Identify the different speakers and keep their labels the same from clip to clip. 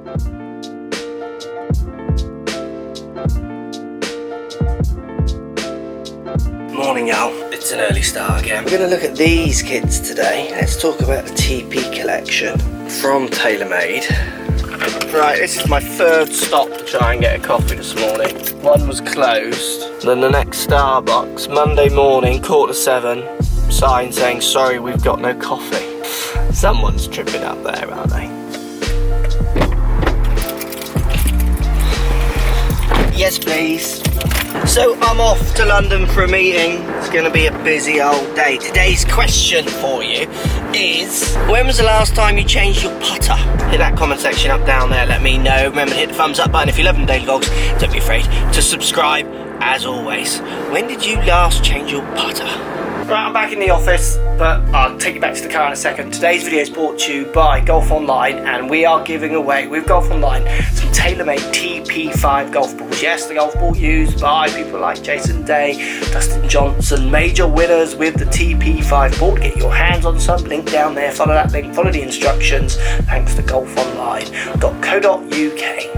Speaker 1: Morning y'all, it's an early start again. We're going to look at these kids today. Let's talk about the TP collection from TaylorMade. Right, this is my third stop to try and get a coffee this morning. One was closed. Then the next Starbucks, Monday morning, 7:15, sign saying, sorry, we've got no coffee. Someone's tripping up there, aren't they? Yes, please. So I'm off to London for a meeting. It's going to be a busy old day. Today's question for you is, when was the last time you changed your putter? Hit that comment section up down there, let me know. Remember to hit the thumbs up button if you love them daily vlogs. Don't be afraid to subscribe as always. When did you last change your putter? Right, I'm back in the office, but I'll take you back to the car in a second. Today's video is brought to you by Golf Online, and we are giving away, with Golf Online, some TaylorMade TP5 golf balls. Yes, the golf ball used by people like Jason Day, Dustin Johnson, major winners with the TP5 ball. Get your hands on some, link down there, follow that link, follow the instructions, thanks to golfonline.co.uk.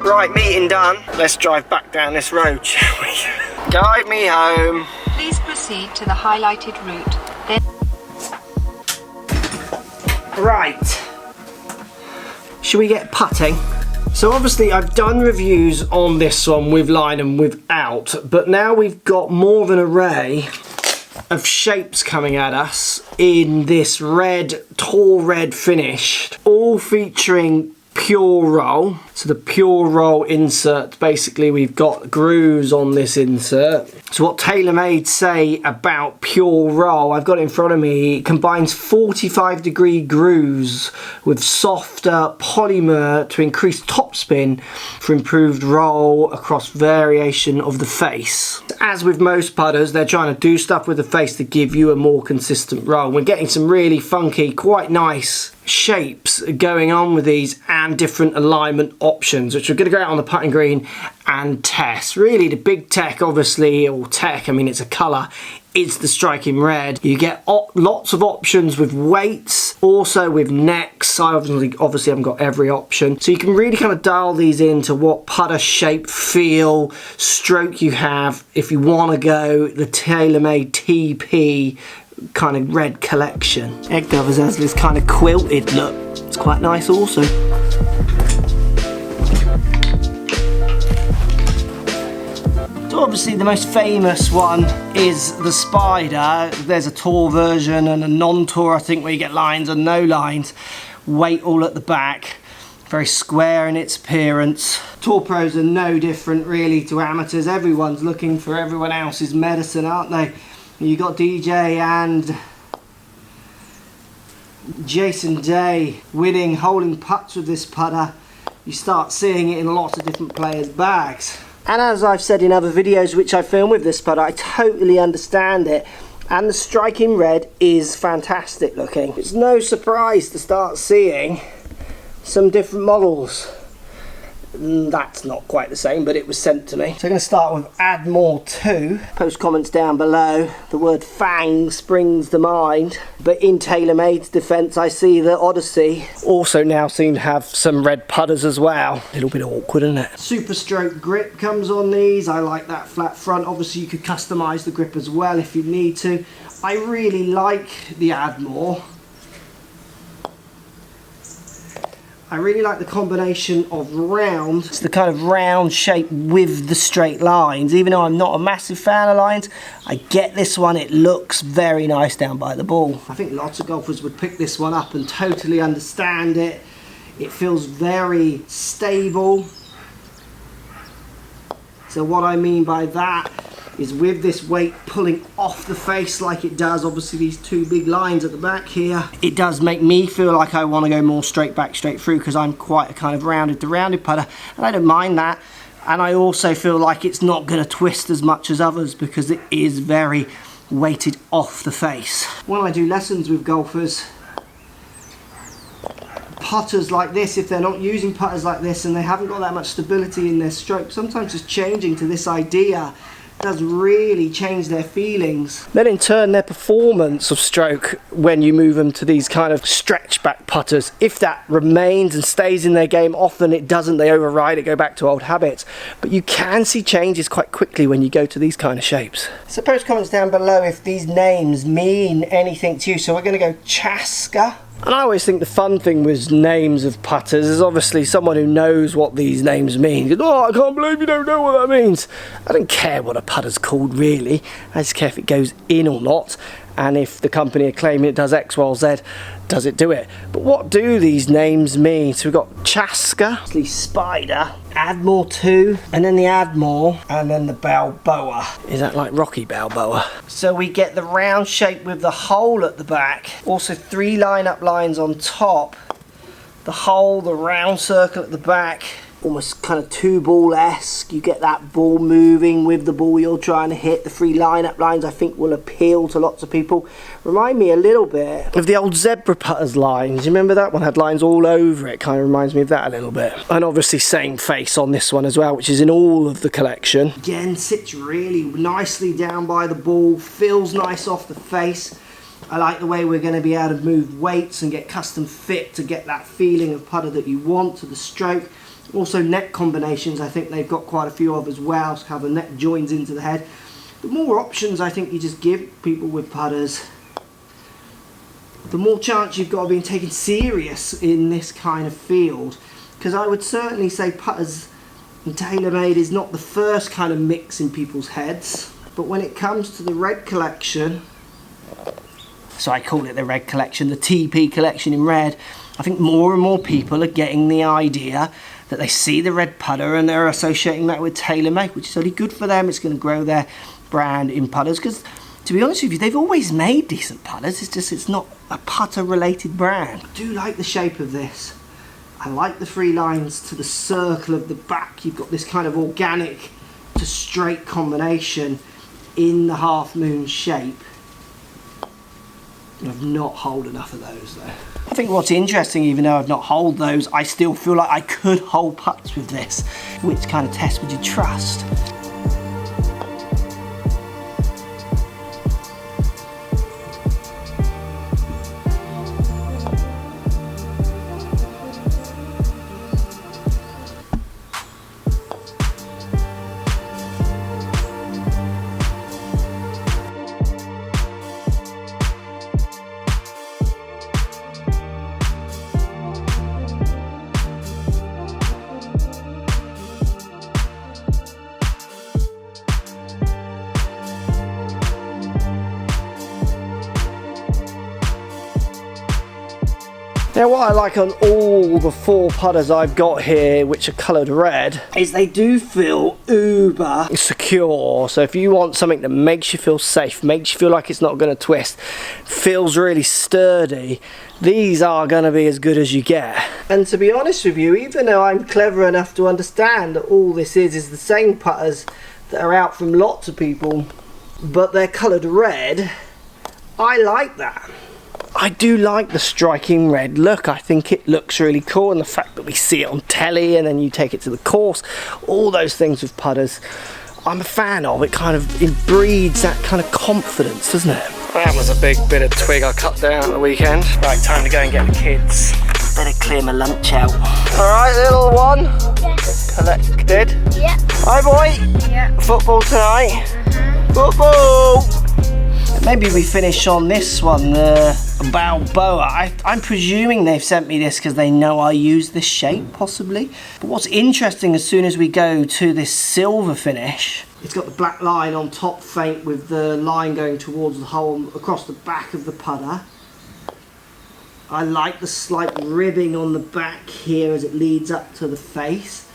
Speaker 1: Right, meeting done. Let's drive back down this road, shall we? Guide me home.
Speaker 2: Please proceed to the highlighted route. Then
Speaker 1: right. Should we get putting? So obviously I've done reviews on this one with line and without, but now we've got more of an array of shapes coming at us in this red, tall red finish, all featuring pure roll. So the pure roll insert, basically we've got grooves on this insert. So what TaylorMade say about pure roll, I've got it in front of me, it combines 45-degree grooves with softer polymer to increase topspin for improved roll across variation of the face. As with most putters, they're trying to do stuff with the face to give you a more consistent roll. We're getting some really funky, quite nice shapes going on with these and different alignment options, which we're going to go out on the putting green and test. Really the big tech, obviously, or tech, I mean it's a colour, it's the striking red. You get lots of options with weights, also with necks. I obviously haven't got every option, so you can really kind of dial these into what putter shape, feel, stroke you have if you want to go the TaylorMade TP kind of red collection. Egg covers has this kind of quilted look. It's quite nice also. So obviously the most famous one is the Spider. There's a tour version and a non-tour, I think, where you get lines and no lines. Weight all at the back. Very square in its appearance. Tour pros are no different really to amateurs. Everyone's looking for everyone else's medicine, aren't they? You got DJ and Jason Day winning, holding putts with this putter. You start seeing it in lots of different players' bags. And as I've said in other videos which I film with this putter, I totally understand it. And the striking red is fantastic looking. It's no surprise to start seeing some different models. That's not quite the same, but it was sent to me. So I'm going to start with add more to. Post comments down below. The word fang springs to mind. But in TaylorMade's defence, I see that Odyssey also now seem to have some red putters as well. A little bit awkward, isn't it? Super stroke grip comes on these. I like that flat front. Obviously you could customise the grip as well if you need to. I really like the add more. I really like the combination of round, it's the kind of round shape with the straight lines. Even though I'm not a massive fan of lines, I get this one, it looks very nice down by the ball. I think lots of golfers would pick this one up and totally understand it. It feels very stable. So what I mean by that is with this weight pulling off the face like it does, obviously these two big lines at the back here, it does make me feel like I want to go more straight back, straight through, because I'm quite a kind of rounded to rounded putter, and I don't mind that. And I also feel like it's not going to twist as much as others because it is very weighted off the face. When I do lessons with golfers, putters like this, if they're not using putters like this and they haven't got that much stability in their stroke, sometimes just changing to this idea does really change their feelings. Then in turn their performance of stroke when you move them to these kind of stretch back putters, if that remains and stays in their game, often it doesn't, they override it, go back to old habits. But you can see changes quite quickly when you go to these kind of shapes. So post comments down below if these names mean anything to you. So we're going to go Chaska. And I always think the fun thing with names of putters is obviously someone who knows what these names mean. Goes, oh, I can't believe you don't know what that means. I don't care what a putter's called really. I just care if it goes in or not. And if the company are claiming it does X, Y, Z, does it do it? But what do these names mean? So we've got Chaska, Spider, Admore 2, and then the Admore, and then the Balboa. Is that like Rocky Balboa? So we get the round shape with the hole at the back. Also 3 line-up lines on top. The hole, the round circle at the back. Almost kind of 2-ball-esque. You get that ball moving with the ball you're trying to hit. The 3 line-up lines I think will appeal to lots of people. Remind me a little bit of the old zebra putters lines. You remember that one had lines all over it? Kind of reminds me of that a little bit. And obviously same face on this one as well, which is in all of the collection. Again, sits really nicely down by the ball. Feels nice off the face. I like the way we're going to be able to move weights and get custom fit to get that feeling of putter that you want to the stroke. Also neck combinations I think they've got quite a few of as well, so how the neck joins into the head. The more options I think you just give people with putters, the more chance you've got of being taken serious in this kind of field. Because I would certainly say putters and TaylorMade is not the first kind of mix in people's heads, but when it comes to the red collection, so I call it the red collection, the TP collection in red, I think more and more people are getting the idea that they see the red putter and they're associating that with TaylorMade, which is only good for them. It's going to grow their brand in putters, because to be honest with you, they've always made decent putters. It's just it's not a putter related brand. I do like the shape of this. I like the 3 lines to the circle of the back. You've got this kind of organic to straight combination in the half moon shape. I've not holed enough of those though. I think what's interesting, even though I've not holed those, I still feel like I could hold putts with this. Which kind of test would you trust? Now what I like on all the 4 putters I've got here, which are coloured red, is they do feel uber secure. So if you want something that makes you feel safe, makes you feel like it's not going to twist, feels really sturdy, these are going to be as good as you get. And to be honest with you, even though I'm clever enough to understand that all this is the same putters that are out from lots of people, but they're coloured red, I like that. I do like the striking red look. I think it looks really cool, and the fact that we see it on telly and then you take it to the course, all those things with putters, I'm a fan of. It kind of breeds that kind of confidence, doesn't it? That was a big bit of twig I cut down at the weekend. Right, time to go and get the kids. Better clear my lunch out. Alright, little one?
Speaker 3: Yes.
Speaker 1: Collected?
Speaker 3: Yeah.
Speaker 1: Hi boy?
Speaker 3: Yeah.
Speaker 1: Football tonight? Football! Maybe we finish on this one, the Balboa. I'm presuming they've sent me this because they know I use this shape, possibly. But what's interesting, as soon as we go to this silver finish, it's got the black line on top faint with the line going towards the hole across the back of the putter. I like the slight ribbing on the back here as it leads up to the face.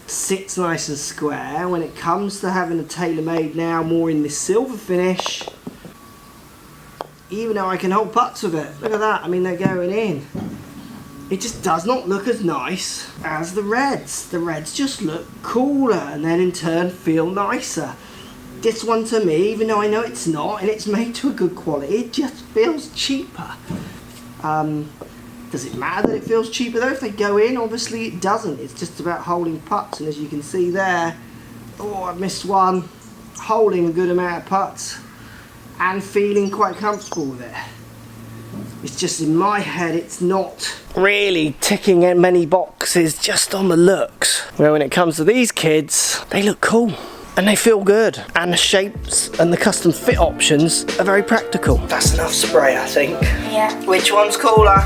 Speaker 1: Sits nice and square. When it comes to having a TaylorMade now more in this silver finish, even though I can hold putts with it, look at that, I mean they're going in. It just does not look as nice as the reds. The reds just look cooler and then in turn feel nicer. This one to me, even though I know it's not and it's made to a good quality, it just feels cheaper. Does it matter that it feels cheaper though if they go in? Obviously it doesn't. It's just about holding putts, and as you can see there, oh, I missed one. holding a good amount of putts and feeling quite comfortable with it. It's just in my head it's not really ticking many boxes just on the looks. Where when it comes to these kids, they look cool and they feel good, and the shapes and the custom fit options are very practical. That's enough spray, I think.
Speaker 3: Yeah.
Speaker 1: Which one's cooler?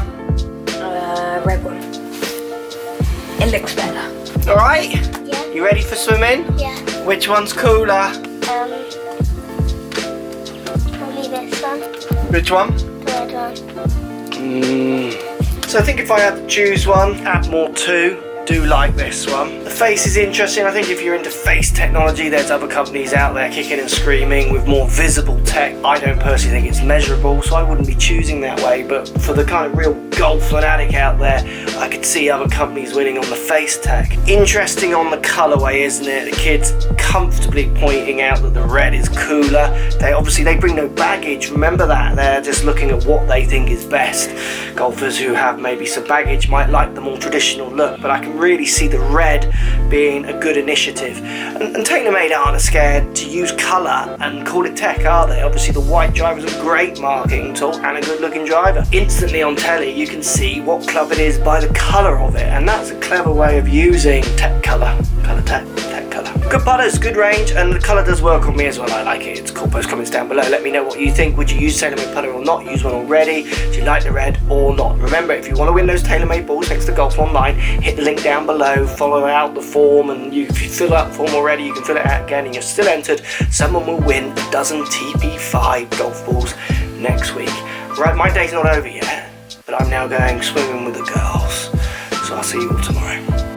Speaker 3: Red one. It looks better.
Speaker 1: Alright?
Speaker 3: Yeah.
Speaker 1: You ready for swimming?
Speaker 3: Yeah.
Speaker 1: Which one's cooler?
Speaker 3: Probably this one.
Speaker 1: Which one?
Speaker 3: The red one.
Speaker 1: So I think if I had to choose one, add more to, do like this one. The face is interesting. I think if you're into face technology, there's other companies out there kicking and screaming with more visible tech. I don't personally think it's measurable, so I wouldn't be choosing that way, but for the kind of real golf fanatic out there, I could see other companies winning on the face tech. Interesting on the colorway, isn't it? The kids comfortably pointing out that the red is cooler. They bring no baggage, remember that. They're just looking at what they think is best. Golfers who have maybe some baggage might like the more traditional look, but I can really see the red being a good initiative. And TaylorMade aren't scared to use colour and call it tech, are they? Obviously the white driver is a great marketing tool and a good looking driver. Instantly on telly you can see what club it is by the colour of it, and that's a clever way of using tech colour. Tech colour. Good putters, good range, and the colour does work on me as well. I like it. It's cool. Post comments down below. Let me know what you think. Would you use TaylorMade putter or not? Use one already? Do you like the red or not? Remember, if you want to win those TaylorMade balls next to Golf Online, hit the link down below, follow out the form, and if you fill out the form already, you can fill it out again and you're still entered. Someone will win a dozen TP5 golf balls next week. Right, my day's not over yet, but I'm now going swimming with the girls. So I'll see you all tomorrow.